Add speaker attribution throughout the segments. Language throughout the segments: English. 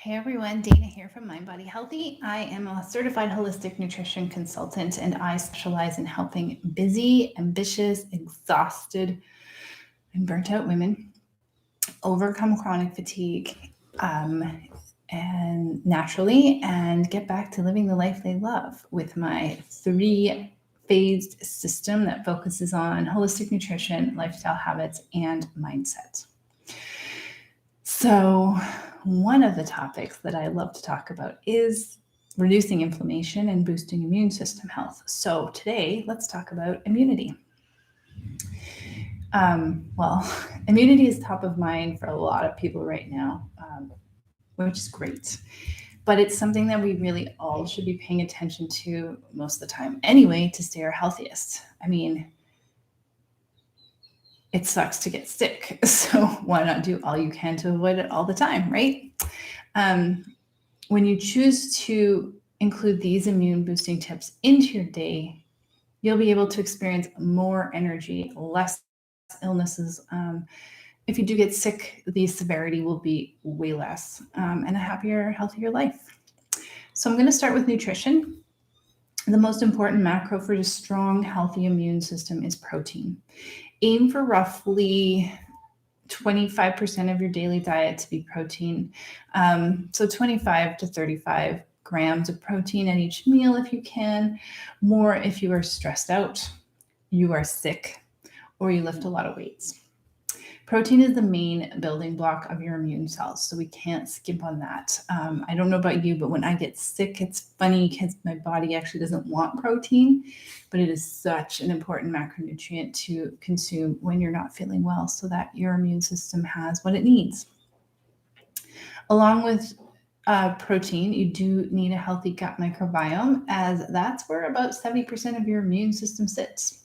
Speaker 1: Hey everyone, Dana here from Mind Body Healthy. I am a certified holistic nutrition consultant and I specialize in helping busy, ambitious, exhausted, and burnt out women overcome chronic fatigue and naturally and get back to living the life they love with my three-phased system that focuses on holistic nutrition, lifestyle habits, and mindset. So, one of the topics that I love to talk about is reducing inflammation and boosting immune system health. So, today, let's talk about immunity. Well, immunity is top of mind for a lot of people right now, which is great. But it's something that we really all should be paying attention to most of the time anyway to stay our healthiest. I mean, it sucks to get sick. So why not do all you can to avoid it all the time, right? Um, when you choose to include these immune boosting tips into your day, you'll be able to experience more energy, less illnesses. If you do get sick, the severity will be way less and a happier, healthier life. So, I'm going to start with nutrition. The most important macro for a strong, healthy immune system is protein. Aim for roughly 25% of your daily diet to be protein. So 25 to 35 grams of protein at each meal if you can, more if you are stressed out, you are sick, or you lift a lot of weights. Protein is the main building block of your immune cells, so we can't skip on that. I don't know about you, but when I get sick, it's funny because my body actually doesn't want protein, but it is such an important macronutrient to consume when you're not feeling well so that your immune system has what it needs. Along with protein, you do need a healthy gut microbiome, as that's where about 70% of your immune system sits.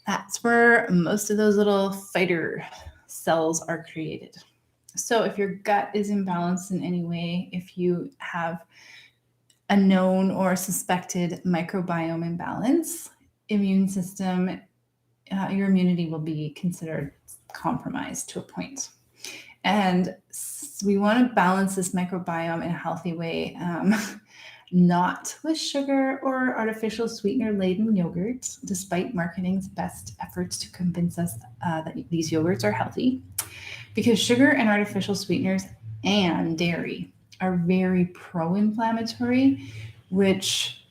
Speaker 1: That's where most of those little fighter cells are created. So, if your gut is imbalanced in any way, if you have a known or suspected microbiome imbalance, immune system, your immunity will be considered compromised to a point. And we want to balance this microbiome in a healthy way. Not with sugar or artificial sweetener laden yogurts, despite marketing's best efforts to convince us that these yogurts are healthy. Because sugar and artificial sweeteners and dairy are very pro inflammatory, which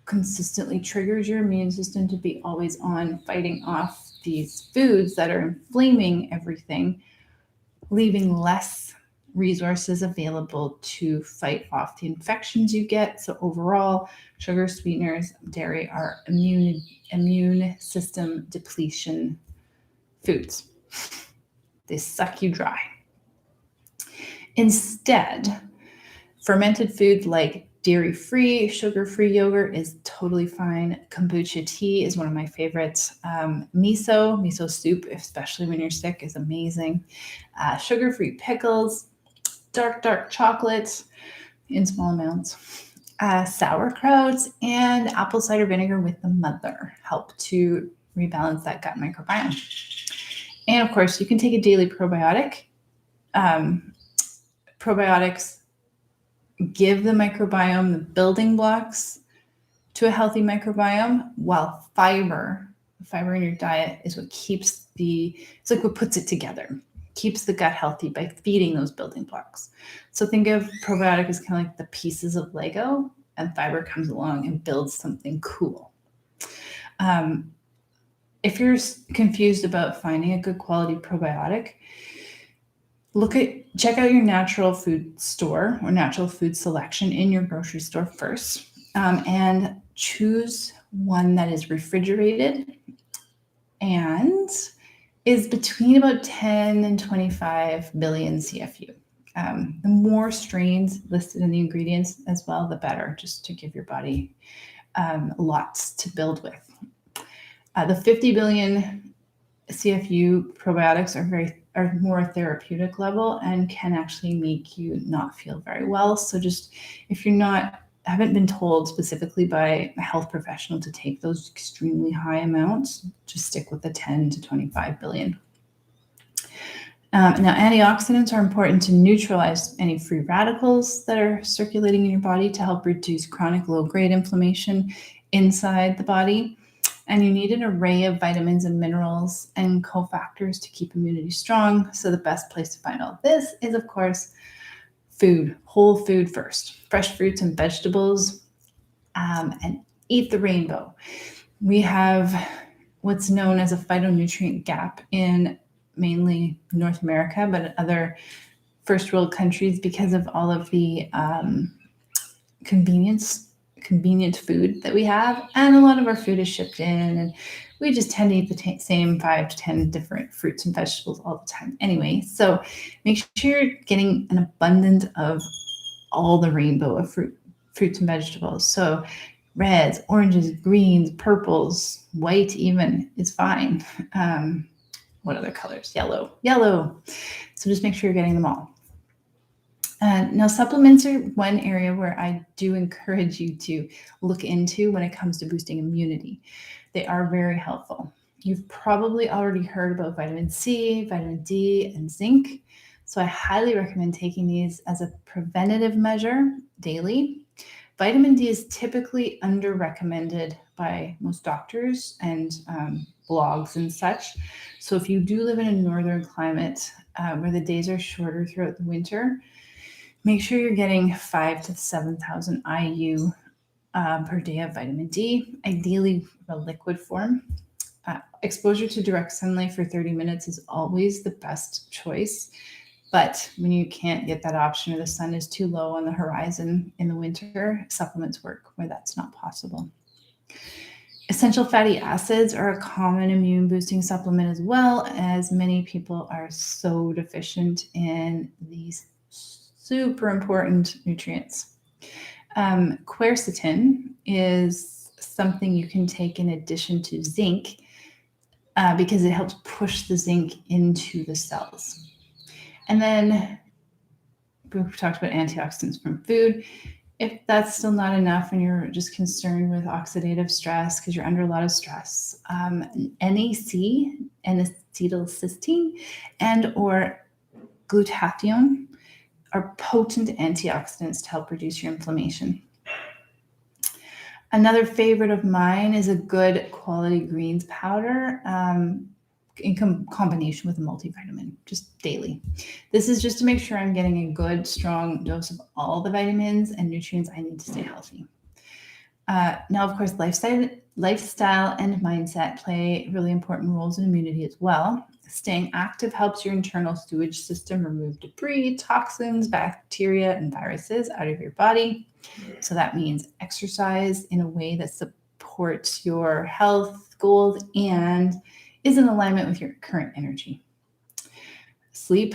Speaker 1: consistently triggers your immune system to be always on fighting off these foods that are inflaming everything, leaving less resources available to fight off the infections you get. So overall, sugar, sweeteners, dairy are immune system depletion foods. They suck you dry. Instead, fermented foods like dairy-free, sugar-free yogurt is totally fine. Kombucha tea is one of my favorites. Miso soup, especially when you're sick, is amazing. Sugar-free pickles, dark chocolate in small amounts, sauerkraut, and apple cider vinegar with the mother help to rebalance that gut microbiome. And of course, you can take a daily probiotic. Probiotics give the microbiome the building blocks to a healthy microbiome, while the fiber in your diet is what it's like what puts it together, keeps the gut healthy by feeding those building blocks. So think of probiotic as kind of like the pieces of Lego, and fiber comes along and builds something cool. If you're confused about finding a good quality probiotic, check out your natural food store or natural food selection in your grocery store first, and choose one that is refrigerated and is between about 10 and 25 billion CFU. The more strains listed in the ingredients as well, the better, just to give your body lots to build with. The 50 billion CFU probiotics are more therapeutic level and can actually make you not feel very well. So just if you're haven't been told specifically by a health professional to take those extremely high amounts, just stick with the 10 to 25 billion. Now, antioxidants are important to neutralize any free radicals that are circulating in your body to help reduce chronic low-grade inflammation inside the body. And you need an array of vitamins and minerals and cofactors to keep immunity strong. So the best place to find all this is, of course, food, whole food first, fresh fruits and vegetables, and eat the rainbow. We have what's known as a phytonutrient gap in mainly North America, but other first world countries because of all of the convenient food that we have. And a lot of our food is shipped in, and we just tend to eat the same 5 to 10 different fruits and vegetables all the time anyway. So make sure you're getting an abundance of all the rainbow of fruits and vegetables. So reds, oranges, greens, purples, white even is fine. What other colors? Yellow. So just make sure you're getting them all. Now, supplements are one area where I do encourage you to look into when it comes to boosting immunity. They are very helpful. You've probably already heard about vitamin C, vitamin D, and zinc. So I highly recommend taking these as a preventative measure daily. Vitamin D is typically under-recommended by most doctors and blogs and such. So if you do live in a northern climate where the days are shorter throughout the winter, make sure you're getting 5,000 to 7,000 IU per day of vitamin D, ideally a liquid form. Exposure to direct sunlight for 30 minutes is always the best choice. But when you can't get that option or the sun is too low on the horizon in the winter, supplements work where that's not possible. Essential fatty acids are a common immune boosting supplement as well, as many people are so deficient in these super important nutrients. Quercetin is something you can take in addition to zinc because it helps push the zinc into the cells. And then we've talked about antioxidants from food. If that's still not enough and you're just concerned with oxidative stress because you're under a lot of stress, NAC, N-acetylcysteine, and or glutathione are potent antioxidants to help reduce your inflammation. Another favorite of mine is a good quality greens powder in combination with a multivitamin, just daily. This is just to make sure I'm getting a good, strong dose of all the vitamins and nutrients I need to stay healthy. Now, of course, lifestyle and mindset play really important roles in immunity as well. Staying active helps your internal sewage system remove debris, toxins, bacteria, and viruses out of your body. So that means exercise in a way that supports your health goals and is in alignment with your current energy. Sleep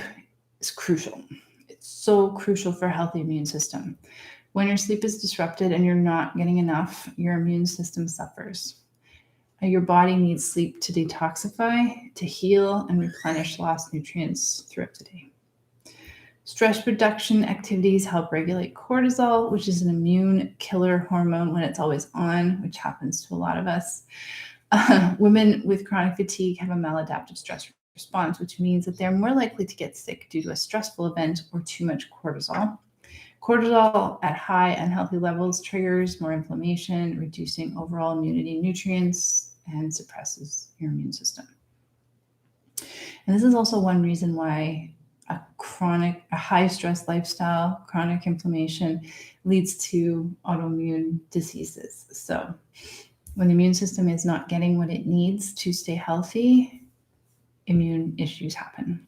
Speaker 1: is crucial. It's so crucial for a healthy immune system. When your sleep is disrupted and you're not getting enough, your immune system suffers. Your body needs sleep to detoxify, to heal, and replenish lost nutrients throughout the day. Stress reduction activities help regulate cortisol, which is an immune killer hormone when it's always on, which happens to a lot of us. Women with chronic fatigue have a maladaptive stress response, which means that they're more likely to get sick due to a stressful event or too much cortisol. Cortisol at high unhealthy levels triggers more inflammation, reducing overall immunity nutrients, and suppresses your immune system. And this is also one reason why a high stress lifestyle, chronic inflammation leads to autoimmune diseases. So when the immune system is not getting what it needs to stay healthy, immune issues happen.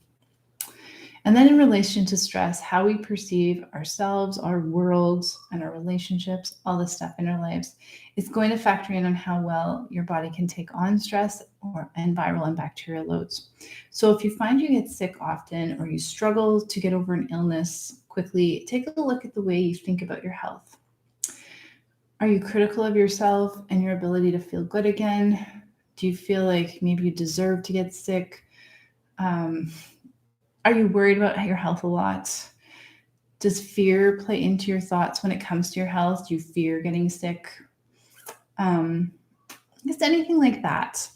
Speaker 1: And then in relation to stress, how we perceive ourselves, our worlds, and our relationships, all the stuff in our lives, is going to factor in on how well your body can take on stress and viral and bacterial loads. So if you find you get sick often or you struggle to get over an illness quickly, take a look at the way you think about your health. Are you critical of yourself and your ability to feel good again? Do you feel like maybe you deserve to get sick? Are you worried about your health a lot? Does fear play into your thoughts when it comes to your health? Do you fear getting sick? Just anything like that.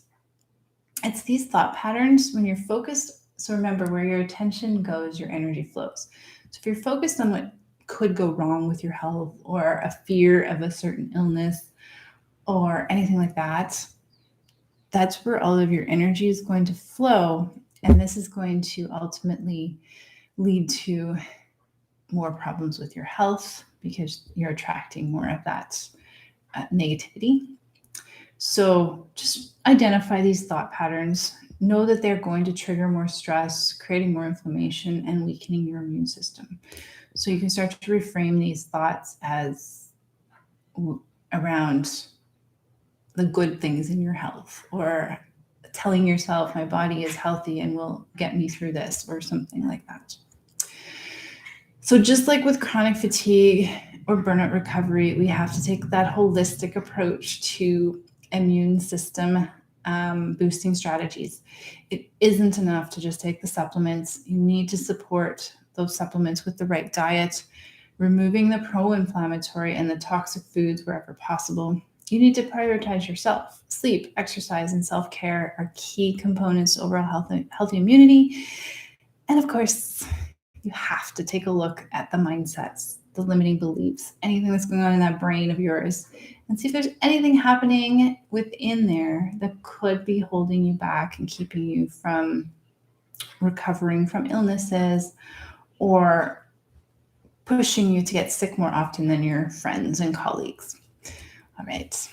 Speaker 1: It's these thought patterns when you're focused So remember, where your attention goes, your energy flows. So if you're focused on what could go wrong with your health or a fear of a certain illness or anything like that, that's where all of your energy is going to flow. And this is going to ultimately lead to more problems with your health because you're attracting more of that negativity. So just identify these thought patterns. Know that they're going to trigger more stress, creating more inflammation, and weakening your immune system. So you can start to reframe these thoughts as around the good things in your health, or telling yourself, my body is healthy and will get me through this, or something like that. So just like with chronic fatigue or burnout recovery, we have to take that holistic approach to immune system boosting strategies. It isn't enough to just take the supplements. You need to support those supplements with the right diet, removing the pro-inflammatory and the toxic foods wherever possible. You need to prioritize yourself. Sleep, exercise, and self-care are key components to overall healthy immunity. And of course, you have to take a look at the mindsets, the limiting beliefs, anything that's going on in that brain of yours, and see if there's anything happening within there that could be holding you back and keeping you from recovering from illnesses or pushing you to get sick more often than your friends and colleagues. All right.